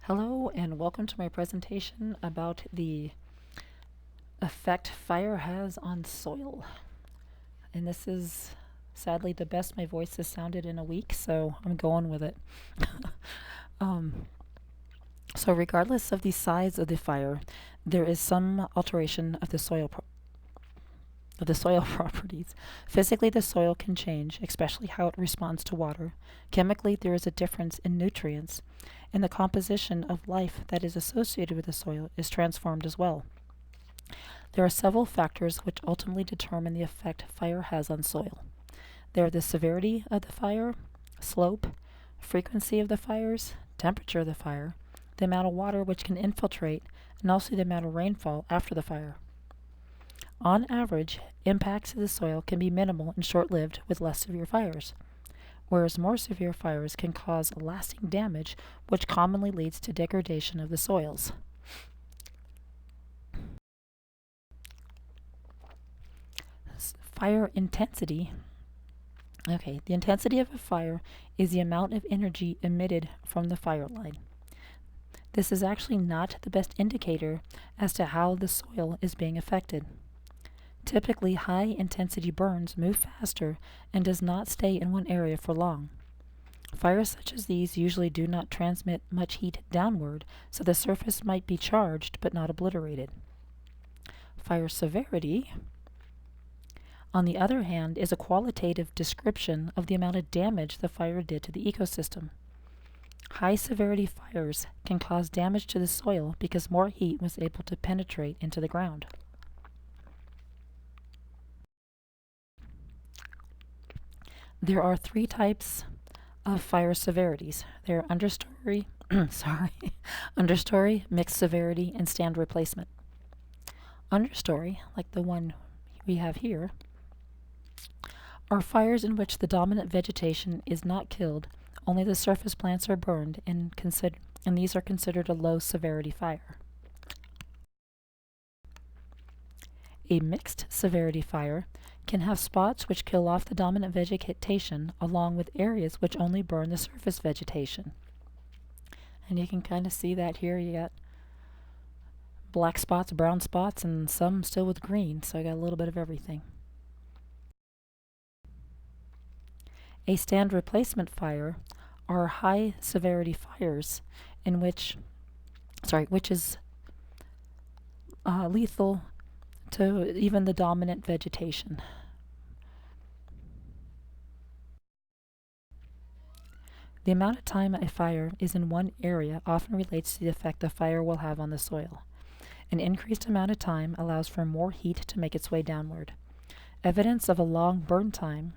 Hello and welcome to my presentation about the effect fire has on soil. And this is sadly the best my voice has sounded in a week, so I'm going with it. um, so regardless of the size of the fire, there is some alteration of the soil properties. Physically, the soil can change, especially how it responds to water. Chemically, there is a difference in nutrients, and the composition of life that is associated with the soil is transformed as well. There are several factors which ultimately determine the effect fire has on soil. They are the severity of the fire, slope, frequency of the fires, temperature of the fire, the amount of water which can infiltrate, and also the amount of rainfall after the fire. On average, impacts to the soil can be minimal and short-lived with less severe fires, whereas more severe fires can cause lasting damage, which commonly leads to degradation of the soils. Fire intensity. Okay, the intensity of a fire is the amount of energy emitted from the fire line. This is actually not the best indicator as to how the soil is being affected. Typically, high-intensity burns move faster and does not stay in one area for long. Fires such as these usually do not transmit much heat downward, so the surface might be charged but not obliterated. Fire severity, on the other hand, is a qualitative description of the amount of damage the fire did to the ecosystem. High-severity fires can cause damage to the soil because more heat was able to penetrate into the ground. There are three types of fire severities. They are understory, understory, mixed severity, and stand replacement. Understory, like the one we have here, are fires in which the dominant vegetation is not killed, only the surface plants are burned, and these are considered a low severity fire. A mixed severity fire can have spots which kill off the dominant vegetation along with areas which only burn the surface vegetation. And you can kind of see that here. You got black spots, brown spots, and some still with green, so I got a little bit of everything. A stand replacement fire are high severity fires in which is lethal to even the dominant vegetation. The amount of time a fire is in one area often relates to the effect the fire will have on the soil. An increased amount of time allows for more heat to make its way downward. Evidence of a long burn time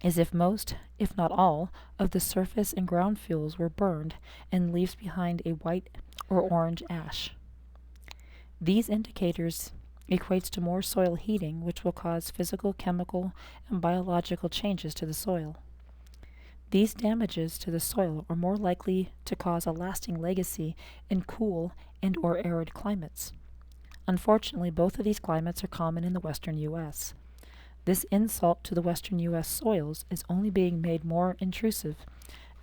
is if most, if not all, of the surface and ground fuels were burned and leaves behind a white or orange ash. These indicators equates to more soil heating, which will cause physical, chemical, and biological changes to the soil. These damages to the soil are more likely to cause a lasting legacy in cool and or arid climates. Unfortunately, both of these climates are common in the western U.S. This insult to the western U.S. soils is only being made more intrusive,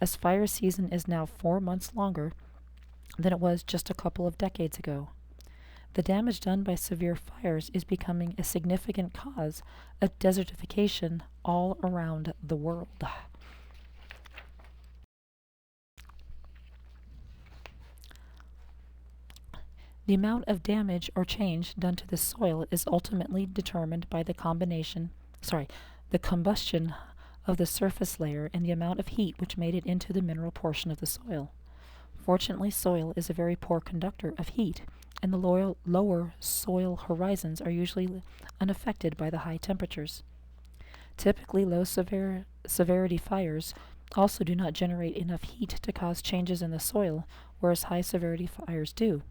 as fire season is now 4 months longer than it was just a couple of decades ago. The damage done by severe fires is becoming a significant cause of desertification all around the world. The amount of damage or change done to the soil is ultimately determined by the combustion of the surface layer and the amount of heat which made it into the mineral portion of the soil. Fortunately, soil is a very poor conductor of heat, and the lower soil horizons are usually unaffected by the high temperatures. Typically, low severity fires also do not generate enough heat to cause changes in the soil, whereas high severity fires do.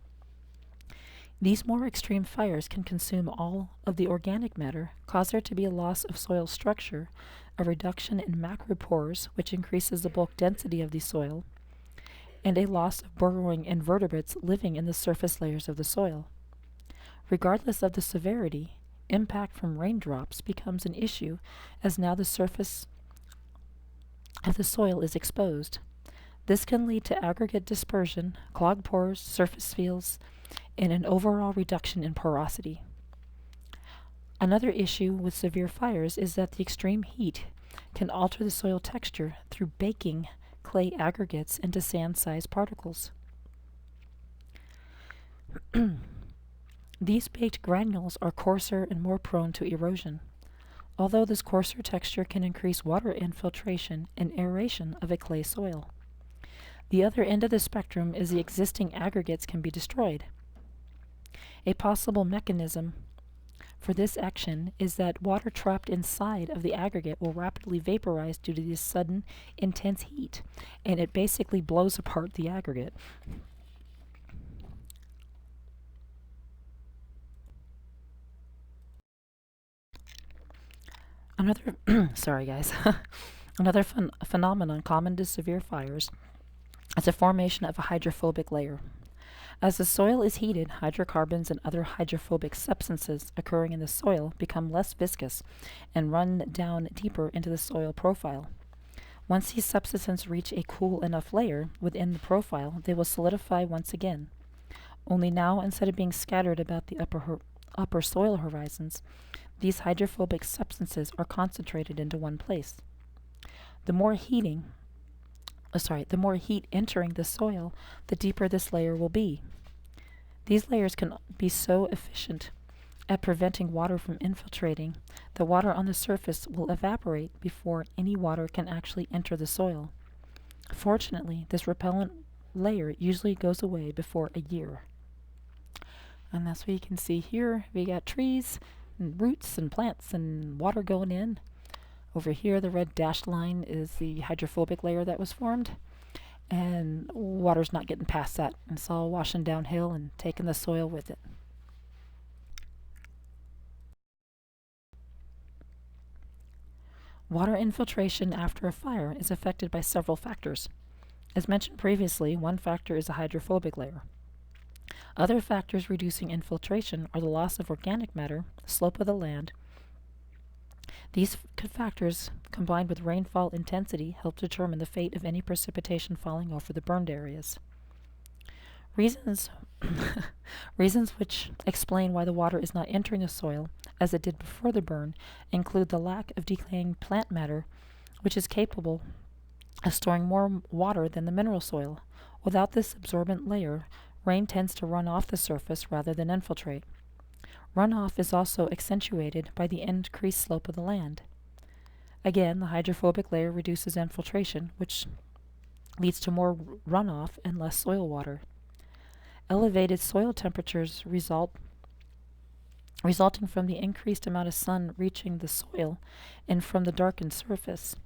These more extreme fires can consume all of the organic matter, cause there to be a loss of soil structure, a reduction in macropores, which increases the bulk density of the soil, and a loss of burrowing invertebrates living in the surface layers of the soil. Regardless of the severity, impact from raindrops becomes an issue, as now the surface of the soil is exposed. This can lead to aggregate dispersion, clogged pores, surface fields, and an overall reduction in porosity. Another issue with severe fires is that the extreme heat can alter the soil texture through baking clay aggregates into sand-sized particles. These baked granules are coarser and more prone to erosion, although this coarser texture can increase water infiltration and aeration of a clay soil. The other end of the spectrum is the existing aggregates can be destroyed. A possible mechanism for this action is that water trapped inside of the aggregate will rapidly vaporize due to this sudden, intense heat, and it basically blows apart the aggregate. Another, sorry guys, another phenomenon common to severe fires is the formation of a hydrophobic layer. As the soil is heated, hydrocarbons and other hydrophobic substances occurring in the soil become less viscous and run down deeper into the soil profile. Once these substances reach a cool enough layer within the profile, they will solidify once again. Only now, instead of being scattered about the upper soil horizons, these hydrophobic substances are concentrated into one place. The more heat entering the soil, the deeper this layer will be. These layers can be so efficient at preventing water from infiltrating that water on the surface will evaporate before any water can actually enter the soil. Fortunately, this repellent layer usually goes away before a year. And that's what you can see here. We got trees and roots and plants and water going in. Over here, the red dashed line is the hydrophobic layer that was formed, and water's not getting past that. It's all washing downhill and taking the soil with it. Water infiltration after a fire is affected by several factors. As mentioned previously, one factor is the hydrophobic layer. Other factors reducing infiltration are the loss of organic matter, the slope of the land. These factors, combined with rainfall intensity, help determine the fate of any precipitation falling over the burned areas. Reasons which explain why the water is not entering the soil as it did before the burn include the lack of decaying plant matter, which is capable of storing more water than the mineral soil. Without this absorbent layer, rain tends to run off the surface rather than infiltrate. Runoff is also accentuated by the increased slope of the land. Again, the hydrophobic layer reduces infiltration, which leads to more runoff and less soil water. Elevated soil temperatures resulting from the increased amount of sun reaching the soil and from the darkened surface.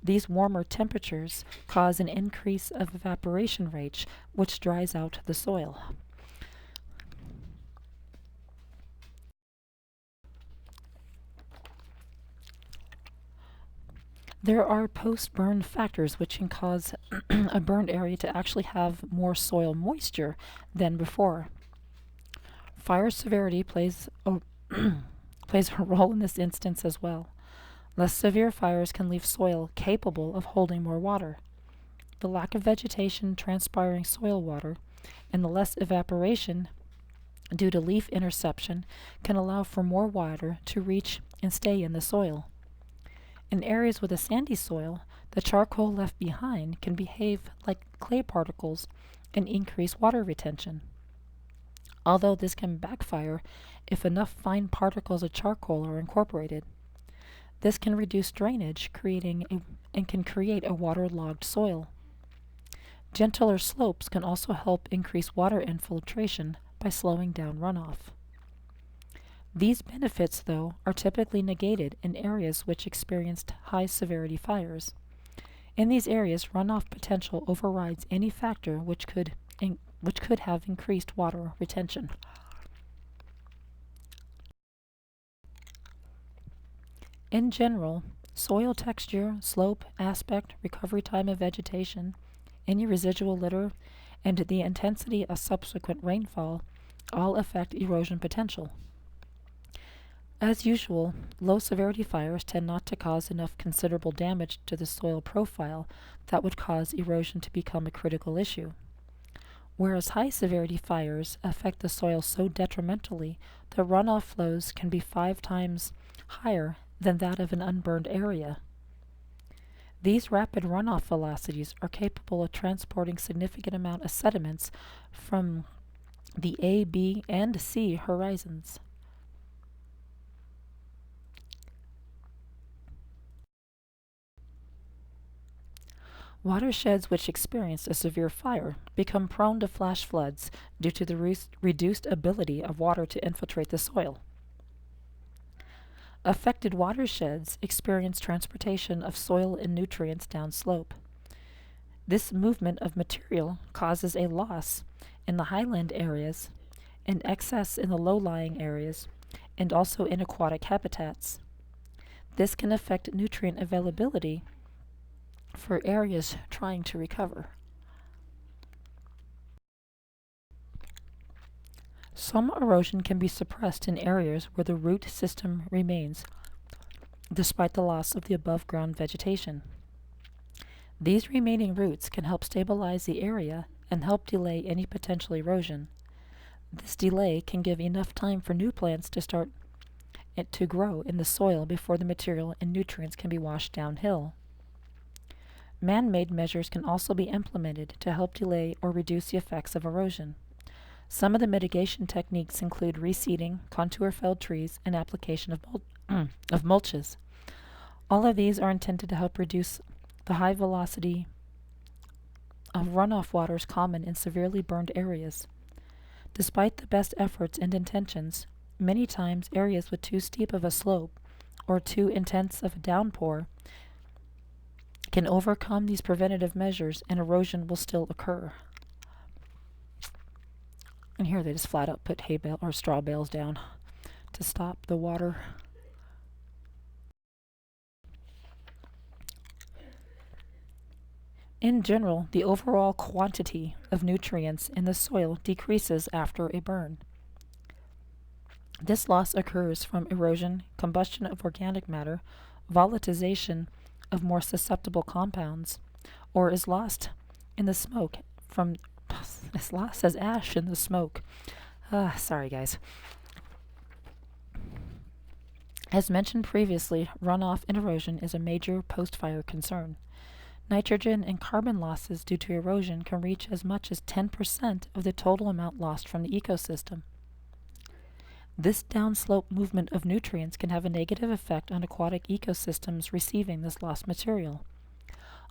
These warmer temperatures cause an increase of evaporation rate, which dries out the soil. There are post-burn factors which can cause a burned area to actually have more soil moisture than before. Fire severity plays a role in this instance as well. Less severe fires can leave soil capable of holding more water. The lack of vegetation transpiring soil water and the less evaporation due to leaf interception can allow for more water to reach and stay in the soil. In areas with a sandy soil, the charcoal left behind can behave like clay particles and increase water retention. Although this can backfire if enough fine particles of charcoal are incorporated. This can reduce drainage, can create a waterlogged soil. Gentler slopes can also help increase water infiltration by slowing down runoff. These benefits, though, are typically negated in areas which experienced high severity fires. In these areas, runoff potential overrides any factor which could have increased water retention. In general, soil texture, slope, aspect, recovery time of vegetation, any residual litter, and the intensity of subsequent rainfall all affect erosion potential. As usual, low-severity fires tend not to cause enough considerable damage to the soil profile that would cause erosion to become a critical issue, whereas high-severity fires affect the soil so detrimentally that runoff flows can be 5 times higher than that of an unburned area. These rapid runoff velocities are capable of transporting significant amount of sediments from the A, B, and C horizons. Watersheds which experience a severe fire become prone to flash floods due to the reduced ability of water to infiltrate the soil. Affected watersheds experience transportation of soil and nutrients downslope. This movement of material causes a loss in the highland areas, an excess in the low-lying areas, and also in aquatic habitats. This can affect nutrient availability for areas trying to recover. Some erosion can be suppressed in areas where the root system remains, despite the loss of the above-ground vegetation. These remaining roots can help stabilize the area and help delay any potential erosion. This delay can give enough time for new plants to start to grow in the soil before the material and nutrients can be washed downhill. Man-made measures can also be implemented to help delay or reduce the effects of erosion. Some of the mitigation techniques include reseeding, contour-felled trees, and application of mulches. All of these are intended to help reduce the high velocity of runoff waters common in severely burned areas. Despite the best efforts and intentions, many times areas with too steep of a slope or too intense of a downpour can overcome these preventative measures and erosion will still occur. And here they just flat out put hay bale or straw bales down to stop the water. In general, the overall quantity of nutrients in the soil decreases after a burn. This loss occurs from erosion, combustion of organic matter, volatilization of more susceptible compounds, or is lost in the smoke is lost as ash in the smoke. Sorry guys. As mentioned previously, runoff and erosion is a major post-fire concern. Nitrogen and carbon losses due to erosion can reach as much as 10% of the total amount lost from the ecosystem. This downslope movement of nutrients can have a negative effect on aquatic ecosystems receiving this lost material.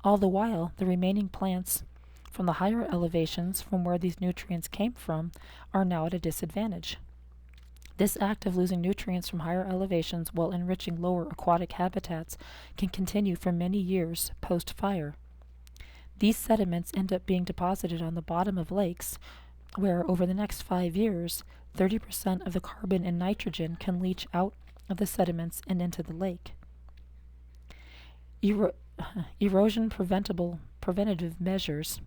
All the while, the remaining plants from the higher elevations from where these nutrients came from are now at a disadvantage. This act of losing nutrients from higher elevations while enriching lower aquatic habitats can continue for many years post-fire. These sediments end up being deposited on the bottom of lakes, where over the next 5 years, 30% of the carbon and nitrogen can leach out of the sediments and into the lake. Erosion preventative measures,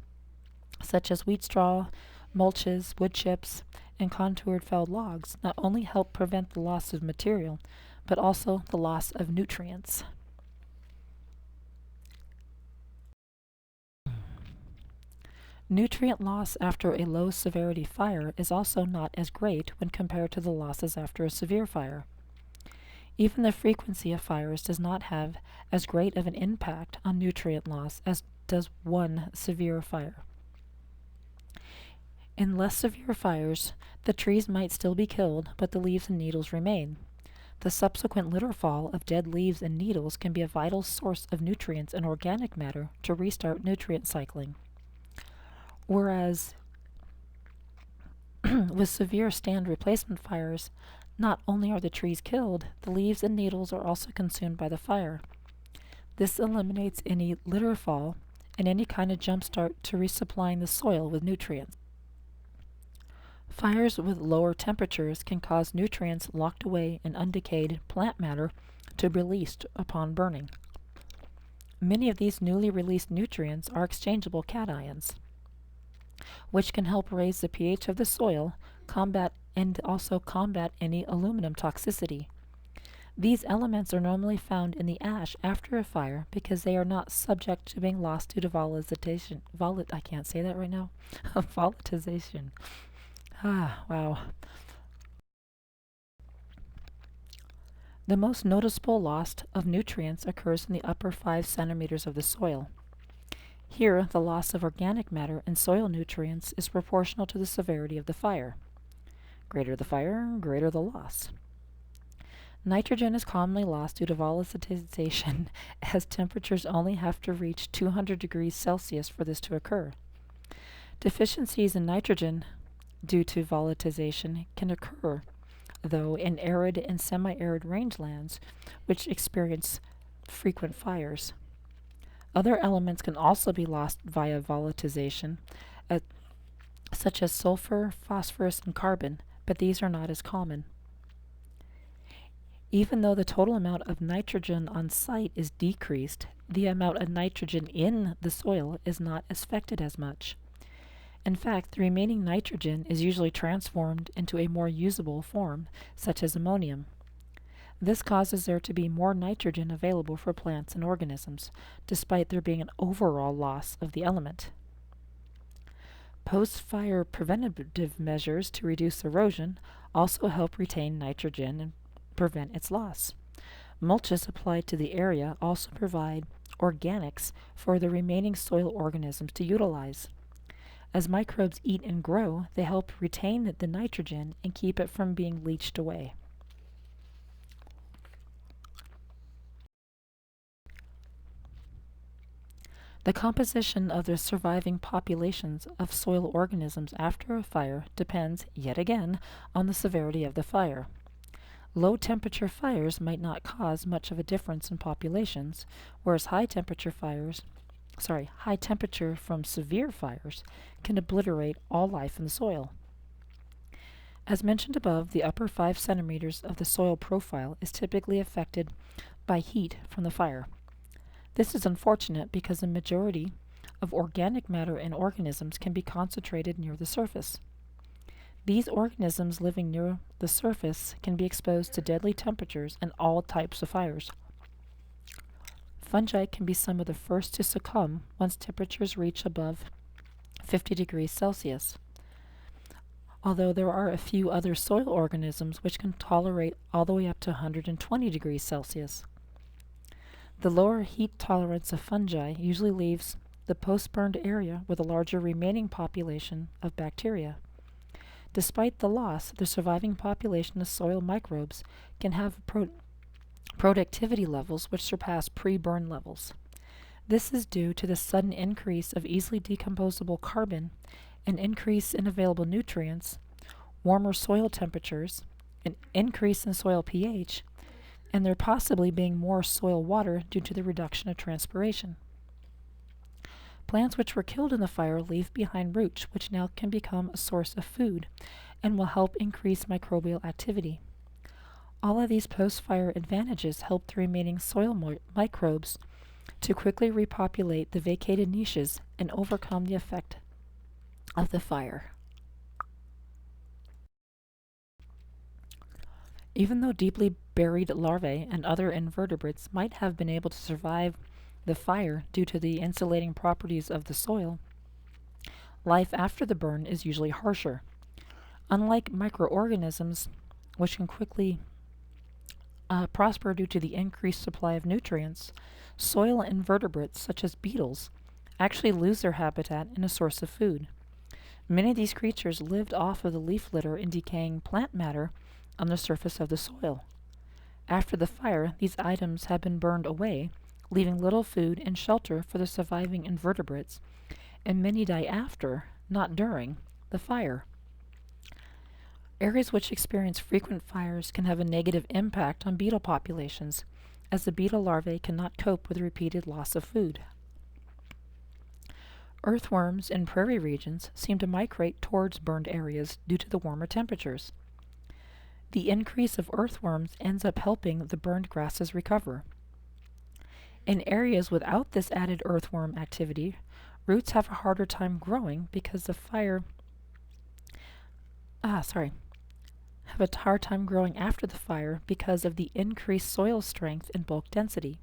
such as wheat straw, mulches, wood chips, and contoured felled logs, not only help prevent the loss of material, but also the loss of nutrients. Nutrient loss after a low-severity fire is also not as great when compared to the losses after a severe fire. Even the frequency of fires does not have as great of an impact on nutrient loss as does one severe fire. In less severe fires, the trees might still be killed, but the leaves and needles remain. The subsequent litter fall of dead leaves and needles can be a vital source of nutrients and organic matter to restart nutrient cycling. Whereas with severe stand replacement fires, not only are the trees killed, the leaves and needles are also consumed by the fire. This eliminates any litter fall and any kind of jump start to resupplying the soil with nutrients. Fires with lower temperatures can cause nutrients locked away in undecayed plant matter to be released upon burning. Many of these newly released nutrients are exchangeable cations, which can help raise the pH of the soil, combat any aluminum toxicity. These elements are normally found in the ash after a fire because they are not subject to being lost due to volatilization. I can't say that right now. Volatilization. Ah, wow. The most noticeable loss of nutrients occurs in the upper 5 centimeters of the soil. Here, the loss of organic matter and soil nutrients is proportional to the severity of the fire. Greater the fire, greater the loss. Nitrogen is commonly lost due to volatilization, as temperatures only have to reach 200 degrees Celsius for this to occur. Deficiencies in nitrogen due to volatilization can occur, though, in arid and semi-arid rangelands, which experience frequent fires. Other elements can also be lost via volatilization, such as sulfur, phosphorus, and carbon, but these are not as common. Even though the total amount of nitrogen on site is decreased, the amount of nitrogen in the soil is not affected as much. In fact, the remaining nitrogen is usually transformed into a more usable form, such as ammonium. This causes there to be more nitrogen available for plants and organisms, despite there being an overall loss of the element. Post-fire preventative measures to reduce erosion also help retain nitrogen and prevent its loss. Mulches applied to the area also provide organics for the remaining soil organisms to utilize. As microbes eat and grow, they help retain the nitrogen and keep it from being leached away. The composition of the surviving populations of soil organisms after a fire depends, yet again, on the severity of the fire. Low temperature fires might not cause much of a difference in populations, whereas high temperature from severe fires can obliterate all life in the soil. As mentioned above, the upper 5 centimeters of the soil profile is typically affected by heat from the fire. This is unfortunate because the majority of organic matter and organisms can be concentrated near the surface. These organisms living near the surface can be exposed to deadly temperatures and all types of fires. Fungi can be some of the first to succumb once temperatures reach above 50 degrees Celsius, although there are a few other soil organisms which can tolerate all the way up to 120 degrees Celsius. The lower heat tolerance of fungi usually leaves the post-burned area with a larger remaining population of bacteria. Despite the loss, the surviving population of soil microbes can have productivity levels which surpass pre-burn levels. This is due to the sudden increase of easily decomposable carbon, an increase in available nutrients, warmer soil temperatures, an increase in soil pH, and there possibly being more soil water due to the reduction of transpiration. Plants which were killed in the fire leave behind roots which now can become a source of food and will help increase microbial activity. All of these post-fire advantages help the remaining soil microbes to quickly repopulate the vacated niches and overcome the effect of the fire. Even though deeply buried larvae and other invertebrates might have been able to survive the fire due to the insulating properties of the soil, life after the burn is usually harsher. Unlike microorganisms, which can quickly prosper due to the increased supply of nutrients, soil invertebrates, such as beetles, actually lose their habitat and a source of food. Many of these creatures lived off of the leaf litter and decaying plant matter on the surface of the soil. After the fire, these items have been burned away, leaving little food and shelter for the surviving invertebrates, and many die after, not during, the fire. Areas which experience frequent fires can have a negative impact on beetle populations, as the beetle larvae cannot cope with repeated loss of food. Earthworms in prairie regions seem to migrate towards burned areas due to the warmer temperatures. The increase of earthworms ends up helping the burned grasses recover. In areas without this added earthworm activity, roots have a harder time growing because the fire have a hard time growing after the fire because of the increased soil strength and bulk density.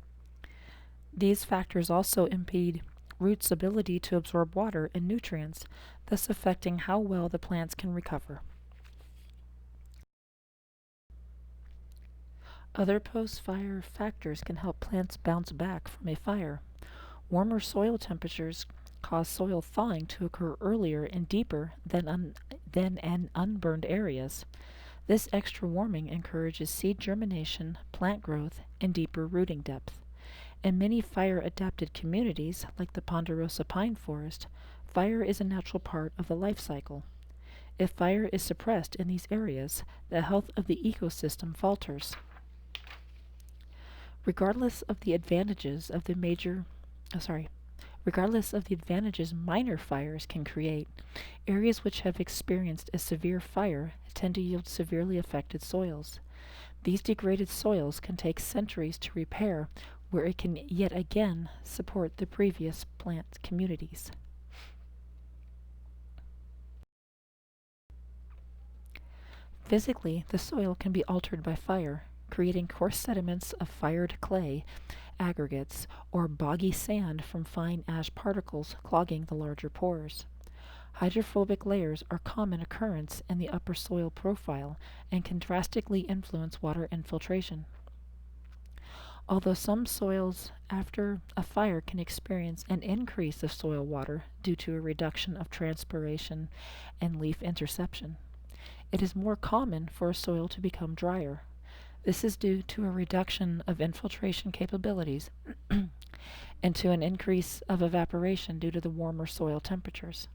These factors also impede roots' ability to absorb water and nutrients, thus affecting how well the plants can recover. Other post-fire factors can help plants bounce back from a fire. Warmer soil temperatures cause soil thawing to occur earlier and deeper than in unburned areas. This extra warming encourages seed germination, plant growth, and deeper rooting depth. In many fire-adapted communities, like the Ponderosa pine forest, fire is a natural part of the life cycle. If fire is suppressed in these areas, the health of the ecosystem falters. Regardless of the advantages minor fires can create, areas which have experienced a severe fire tend to yield severely affected soils. These degraded soils can take centuries to repair, where it can yet again support the previous plant communities. Physically, the soil can be altered by fire, creating coarse sediments of fired clay, aggregates, or boggy sand from fine ash particles clogging the larger pores. Hydrophobic layers are a common occurrence in the upper soil profile and can drastically influence water infiltration. Although some soils after a fire can experience an increase of soil water due to a reduction of transpiration and leaf interception, it is more common for a soil to become drier. This is due to a reduction of infiltration capabilities and to an increase of evaporation due to the warmer soil temperatures.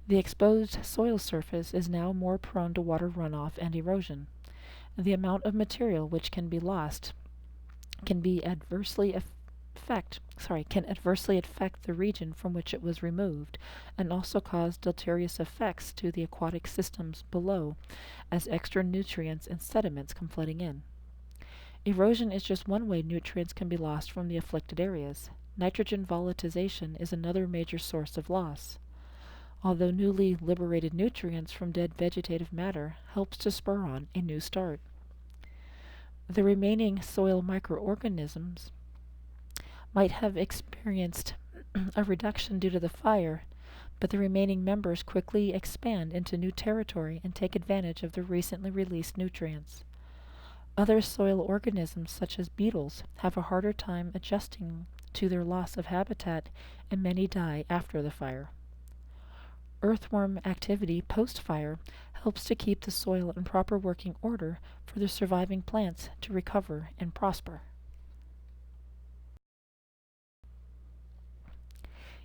The exposed soil surface is now more prone to water runoff and erosion. The amount of material which can be lost can adversely affect the region from which it was removed, and also cause deleterious effects to the aquatic systems below, as extra nutrients and sediments come flooding in. Erosion is just one way nutrients can be lost from the afflicted areas. Nitrogen volatilization is another major source of loss. Although newly liberated nutrients from dead vegetative matter helps to spur on a new start. The remaining soil microorganisms might have experienced a reduction due to the fire, but the remaining members quickly expand into new territory and take advantage of the recently released nutrients. Other soil organisms, such as beetles, have a harder time adjusting to their loss of habitat, and many die after the fire. Earthworm activity post-fire helps to keep the soil in proper working order for the surviving plants to recover and prosper.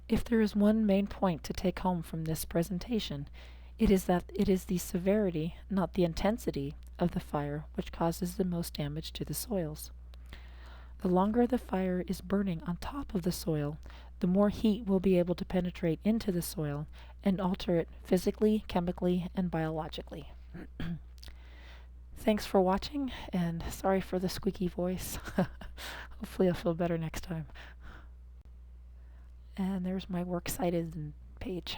If there is one main point to take home from this presentation, it is that it is the severity, not the intensity, of the fire which causes the most damage to the soils. The longer the fire is burning on top of the soil, the more heat will be able to penetrate into the soil and alter it physically, chemically, and biologically. Thanks for watching, and sorry for the squeaky voice. Hopefully I'll feel better next time. And there's my works cited page.